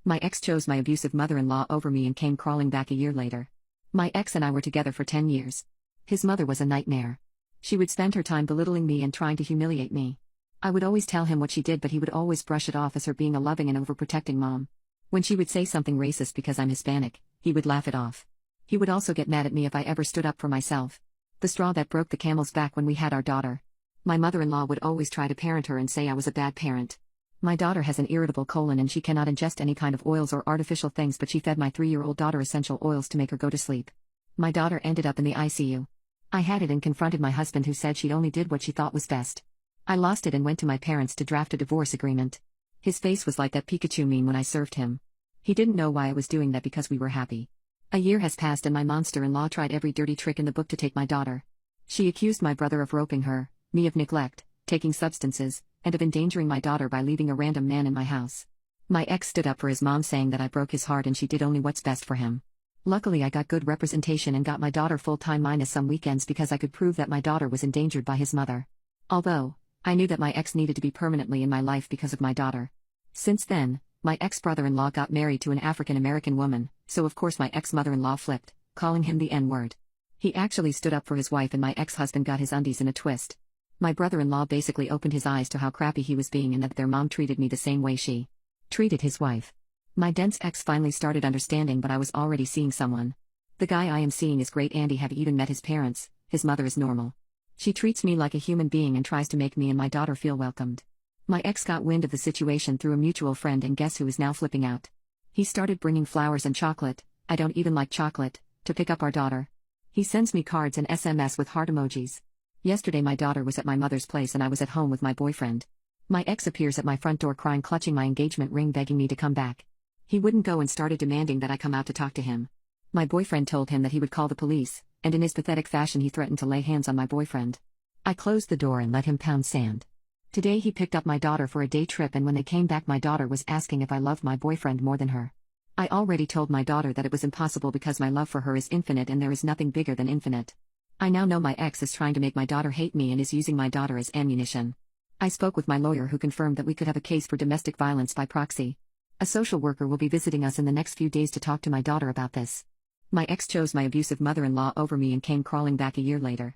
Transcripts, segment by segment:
My ex chose my abusive mother-in-law over me and came crawling back a year later. My ex and I were together for 10 years. His mother was a nightmare. She would spend her time belittling me and trying to humiliate me. I would always tell him what she did, but he would always brush it off as her being a loving and overprotecting mom. When she would say something racist because I'm Hispanic, he would laugh it off. He would also get mad at me if I ever stood up for myself. The straw that broke the camel's back when we had our daughter. My mother-in-law would always try to parent her and say I was a bad parent. My daughter has an irritable colon and she cannot ingest any kind of oils or artificial things, but she fed my 3-year-old daughter essential oils to make her go to sleep. My daughter ended up in the ICU. I had it and confronted my husband, who said she'd only did what she thought was best. I lost it and went to my parents to draft a divorce agreement. His face was like that Pikachu meme when I served him. He didn't know why I was doing that because we were happy. A year has passed and my monster-in-law tried every dirty trick in the book to take my daughter. She accused my brother of roping her, me of neglect, taking substances, and of endangering my daughter by leaving a random man in my house. My ex stood up for his mom, saying that I broke his heart and she did only what's best for him. Luckily I got good representation and got my daughter full-time minus some weekends because I could prove that my daughter was endangered by his mother. Although, I knew that my ex needed to be permanently in my life because of my daughter. Since then, my ex-brother-in-law got married to an African-American woman, so of course my ex-mother-in-law flipped, calling him the N-word. He actually stood up for his wife and my ex-husband got his undies in a twist. My brother-in-law basically opened his eyes to how crappy he was being and that their mom treated me the same way she treated his wife. My dense ex finally started understanding, but I was already seeing someone. The guy I am seeing is great, and have even met his parents. His mother is normal. She treats me like a human being and tries to make me and my daughter feel welcomed. My ex got wind of the situation through a mutual friend, and guess who is now flipping out? He started bringing flowers and chocolate, I don't even like chocolate, to pick up our daughter. He sends me cards and SMS with heart emojis. Yesterday my daughter was at my mother's place and I was at home with my boyfriend. My ex appears at my front door crying, clutching my engagement ring, begging me to come back. He wouldn't go and started demanding that I come out to talk to him. My boyfriend told him that he would call the police, and in his pathetic fashion he threatened to lay hands on my boyfriend. I closed the door and let him pound sand. Today he picked up my daughter for a day trip, and when they came back my daughter was asking if I loved my boyfriend more than her. I already told my daughter that it was impossible because my love for her is infinite and there is nothing bigger than infinite. I now know my ex is trying to make my daughter hate me and is using my daughter as ammunition. I spoke with my lawyer, who confirmed that we could have a case for domestic violence by proxy. A social worker will be visiting us in the next few days to talk to my daughter about this. My ex chose my abusive mother-in-law over me and came crawling back a year later.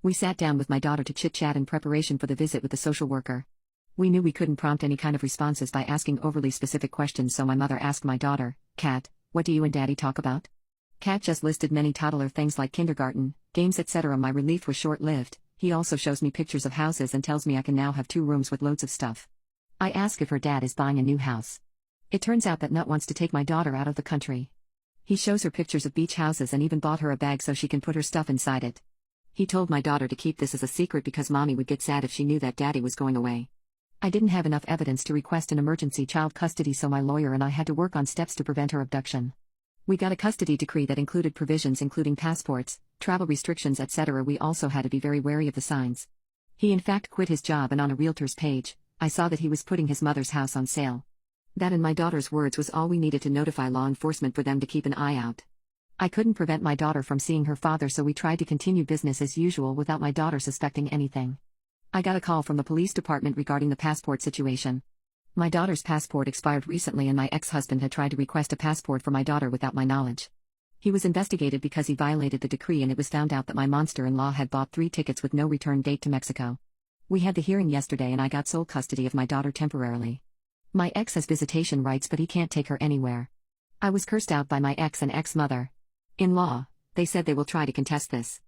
We sat down with my daughter to chit-chat in preparation for the visit with the social worker. We knew we couldn't prompt any kind of responses by asking overly specific questions, so my mother asked my daughter, "Kat, what do you and Daddy talk about?" Kat just listed many toddler things like kindergarten, games, etc. My relief was short-lived. He also shows me pictures of houses and tells me I can now have 2 rooms with loads of stuff. I ask if her dad is buying a new house. It turns out that Nut wants to take my daughter out of the country. He shows her pictures of beach houses and even bought her a bag so she can put her stuff inside it. He told my daughter to keep this as a secret because mommy would get sad if she knew that daddy was going away. I didn't have enough evidence to request an emergency child custody, so my lawyer and I had to work on steps to prevent her abduction. We got a custody decree that included provisions including passports, travel restrictions, etc. We also had to be very wary of the signs. He in fact quit his job, and on a realtor's page, I saw that he was putting his mother's house on sale. That, in my daughter's words, was all we needed to notify law enforcement for them to keep an eye out. I couldn't prevent my daughter from seeing her father, so we tried to continue business as usual without my daughter suspecting anything. I got a call from the police department regarding the passport situation. My daughter's passport expired recently and my ex-husband had tried to request a passport for my daughter without my knowledge. He was investigated because he violated the decree, and it was found out that my monster-in-law had bought 3 tickets with no return date to Mexico. We had the hearing yesterday and I got sole custody of my daughter temporarily. My ex has visitation rights, but he can't take her anywhere. I was cursed out by my ex and ex-mother-in-law. They said they will try to contest this.